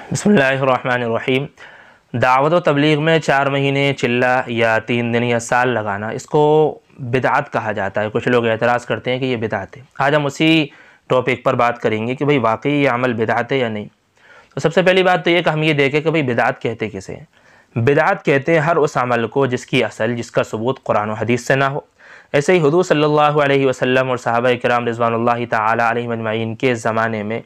बिस्मिल्लाहिर्रहमानिर्रहीम। दावत व तबलीग में 4 महीने चिल्ला या 3 दिन या साल लगाना, इसको बिदअत कहा जाता है। कुछ लोग एतराज़ करते हैं कि ये बिदअत है। आज हम उसी टॉपिक पर बात करेंगे कि भाई वाकई ये अमल बिदअत है या नहीं। तो सबसे पहली बात तो ये कि हम ये देखें कि भाई बिदअत कहते किसे हैं। बिदअत कहते हैं हर उस अमल को जिसकी असल, जिसका सबूत कुरान और हदीस से ना हो। ऐसे ही हुज़ूर सल्लल्लाहु अलैहि वसल्लम और सहाबा किराम रिज़वानुल्लाहि तआला अलैहिम अजमईन के ज़माने में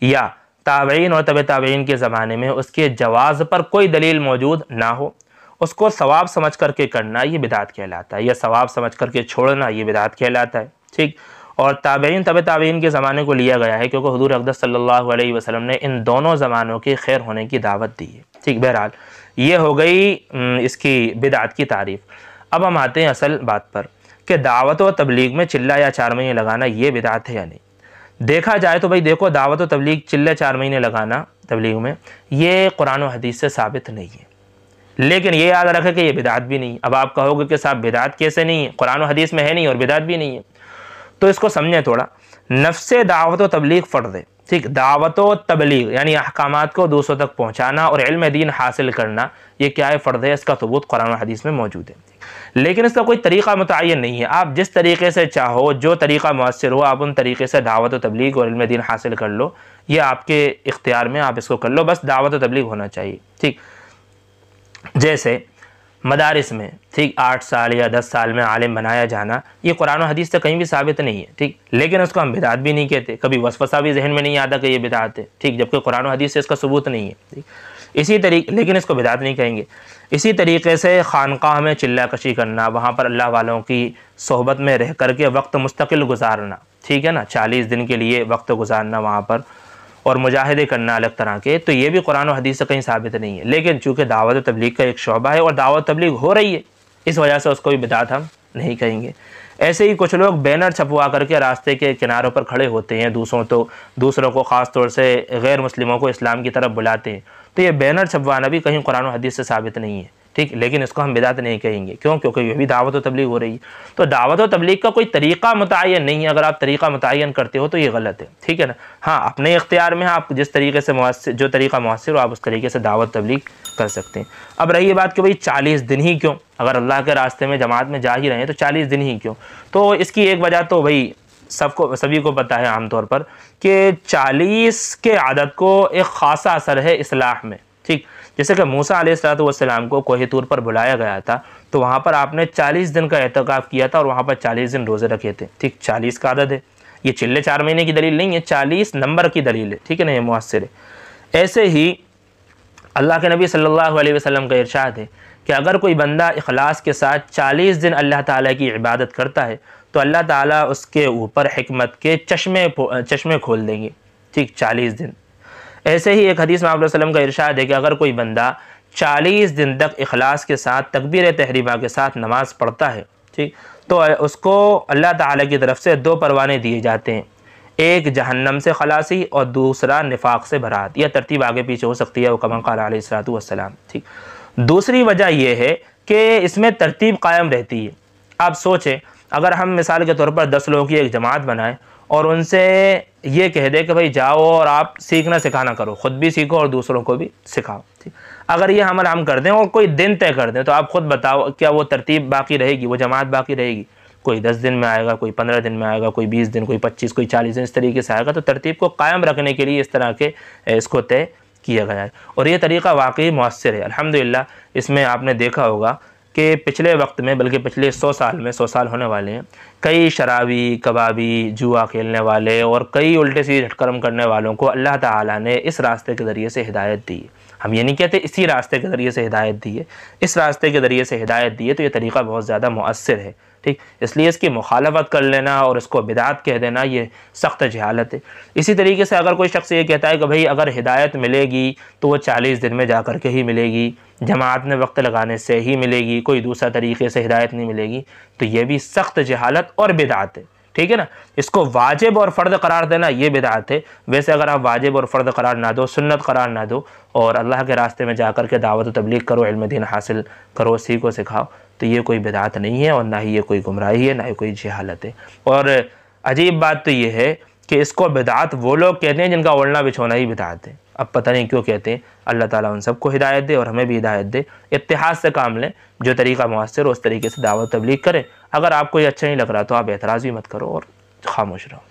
या ताबईन और तबे ताबईन के ज़माने में उसके जवाज़ पर कोई दलील मौजूद ना हो, उसको सवाब समझ करके करना ये बिदअत कहलाता है, या सवाब समझ करके छोड़ना ये बिदअत कहलाता है। ठीक। और ताबईन तबे ताबईन के ज़माने को लिया गया है क्योंकि हुज़ूर अक़दस सल्लल्लाहु अलैहि वसल्लम ने इन दोनों ज़मानों के खैर होने की दावत दी है। ठीक। बहरहाल ये हो गई इसकी बिदअत की तारीफ़। अब हम आते हैं असल बात पर कि दावत व तबलीग में चिल्ला या 4 महीने लगाना ये बिदअत है या नहीं। देखा जाए तो भाई देखो, दावत व तबलीग चिल्ले 4 महीने लगाना तबलीग में ये कुरान और हदीस से साबित नहीं है, लेकिन ये याद रखें कि ये बिदअत भी नहीं। अब आप कहोगे कि साहब बिदअत कैसे नहीं है, कुरान और हदीस में है नहीं और बिदअत भी नहीं है। तो इसको समझें थोड़ा। नफ्से दावत व तबलीग फ़र्ज़ है। ठीक। दावत व तबलीग यानी अहकामात को दूसरों तक पहुँचाना और इल्म दीन हासिल करना, ये क्या है, फ़र्ज़ है। इसका सबूत कुरान और हदीस में मौजूद है, लेकिन इसका कोई तरीक़ा मुतय्यन नहीं है। आप जिस तरीके से चाहो, जो तरीक़ा मुअस्सिर हो, आप उन तरीके से दावत व तबलीग और इल्म दीन हासिल कर लो। ये आपके इख्तियार में, आप इसको कर लो, बस दावत व तबलीग होना चाहिए। ठीक। जैसे मदारिस में, ठीक, 8 साल या 10 साल में आलिम बनाया जाना, ये कुरान और हदीस से कहीं भी साबित नहीं है। ठीक। लेकिन उसको हम बिदअत भी नहीं कहते, कभी वसवसा भी जहन में नहीं आता कि ये बिदअत है। ठीक। जबकि कुरान और हदीस से इसका सबूत नहीं है। ठीक। इसी तरीके, लेकिन इसको बिदअत नहीं कहेंगे। इसी तरीके से खानकाह में चिल्ला कशी करना, वहाँ पर अल्लाह वालों की सोहबत में रह करके वक्त मुस्तकिल गुजारना, ठीक है ना, 40 दिन के लिए वक्त गुजारना वहाँ पर, और मुजाहिदे करना अलग तरह के, तो ये भी कुरान और हदीस से कहीं साबित नहीं है। लेकिन चूँकि दावत तबलीग का एक शोबा है और दावत तबलीग हो रही है, इस वजह से उसको भी बिदअत हम नहीं कहेंगे। ऐसे ही कुछ लोग बैनर छपवा करके रास्ते के किनारों पर खड़े होते हैं, दूसरों को ख़ास तौर से गैर मुस्लिमों को इस्लाम की तरफ बुलाते हैं। तो ये बैनर छपवाना भी कहीं कुरान और हदीस से साबित नहीं है। ठीक। लेकिन इसको हम बिदअत नहीं कहेंगे। क्यों? क्योंकि ये भी दावत व तबलीग हो रही है। तो दावत व तबलीग का कोई तरीक़ा मुतय्यन नहीं है। अगर आप तरीक़ा मुतय्यन करते हो तो ये गलत है। ठीक है ना। हाँ, अपने इख्तियार में आप जिस तरीके से जो तरीक़ा मुअस्सिर हो, आप उस तरीके से दावत तबलीग कर सकते हैं। अब रही बात कि भाई 40 दिन ही क्यों, अगर अल्लाह के रास्ते में जमात में जा ही रहे हैं तो 40 दिन ही क्यों। तो इसकी एक वजह तो भाई सभी को पता है आमतौर पर कि 40 के आदत को एक ख़ासा असर है इस्लाह में। ठीक। जैसे कि मूसा अलैहिस्सलाम को कोहे तूर पर बुलाया गया था, तो वहाँ पर आपने 40 दिन का एहतिकाफ किया था और वहाँ पर 40 दिन रोज़े रखे थे। ठीक। 40 का आदत है, ये चिल्ले 4 महीने की दलील नहीं है, 40 नंबर की दलील है। ठीक है ना, ये मुअस्सिर है। ऐसे ही अल्लाह के नबी सल्लल्लाहु अलैहि वसल्लम का इरशाद है कि अगर कोई बंदा इखलास के साथ 40 दिन अल्लाह ताला की इबादत करता है तो अल्लाह ताला उसके ऊपर हिकमत के चश्मे खोल देंगे। ठीक। 40 दिन। ऐसे ही एक हदीस में आप वसल्लम का इरशाद है कि अगर कोई बंदा 40 दिन तक इखलास के साथ तकबीर तहरीमा के साथ नमाज़ पढ़ता है, ठीक, तो उसको अल्लाह ताला की तरफ से 2 परवाने दिए जाते हैं, एक जहन्नम से खलासी और दूसरा निफाक से बरात। यह तरतीब आगे पीछे हो सकती है, वो कमा क़ाल अलैहिस्सलातु वस्सलाम। ठीक। दूसरी वजह यह है कि इसमें तरतीब कायम रहती है। आप सोचें, अगर हम मिसाल के तौर पर 10 लोगों की एक जमात बनाएं और उनसे ये कह दे कि भाई जाओ और आप सीखना सिखाना करो, ख़ुद भी सीखो और दूसरों को भी सिखाओ। ठीक। अगर ये अमल हम कर दें और कोई दिन तय कर दें, तो आप ख़ुद बताओ क्या वो तरतीब बाकी रहेगी, वो जमात बाकी रहेगी? कोई 10 दिन में आएगा, कोई 15 दिन में आएगा, कोई 20 दिन, कोई 25, कोई 40 दिन, इस तरीके से आएगा। तो तरतीब को कायम रखने के लिए इस तरह के इसको तय किया गया है और ये तरीक़ा वाकई मुअस्सिर है। अल्हम्दुलिल्लाह। इसमें आपने देखा होगा कि पिछले वक्त में, बल्कि पिछले 100 साल में, 100 साल होने वाले हैं, कई शराबी, कबाबी, जुआ खेलने वाले और कई उल्टे सीधे कर्म करने वालों को अल्लाह ताला ने इस रास्ते के ज़रिए से हिदायत दी है। हम ये नहीं कहते इसी रास्ते के ज़रिए से हिदायत दी है, इस रास्ते के ज़रिए से हिदायत दी है, तो ये तरीक़ा बहुत ज़्यादा मुअस्सिर है। ठीक। इसलिए इसकी मुखालफत कर लेना और इसको बिदअत कह देना ये सख्त जहालत है। इसी तरीके से अगर कोई शख्स ये कहता है कि भाई अगर हिदायत मिलेगी तो वो 40 दिन में जा कर के ही मिलेगी, जमात में वक्त लगाने से ही मिलेगी, कोई दूसरा तरीके से हिदायत नहीं मिलेगी, तो ये भी सख्त जहालत और बिदअत है। ठीक है ना। इसको वाजिब और फ़र्द करार देना ये बिदअत है। वैसे अगर आप वाजिब और फ़र्द करार ना दो, सुन्नत करार ना दो और अल्लाह के रास्ते में जाकर के दावत तबलीग करो, इल्म दीन हासिल करो, सीखो, सिखाओ, तो ये कोई बिदअत नहीं है और ना ही ये कोई गुमराही है, ना ही कोई जहालत है। और अजीब बात तो ये है कि इसको बिदात वो लोग कहते हैं जिनका ओढ़ना बिछोना ही बिदात है। अब पता नहीं क्यों कहते हैं। अल्लाह ताला उन सबको हिदायत दे और हमें भी हिदायत दे। इत्तिहाद से काम लें, जो तरीका मुअस्सिर उस तरीके से दावत तबलीग करें। अगर आपको ये अच्छा नहीं लग रहा तो आप एतराज़ भी मत करो और खामोश रहो।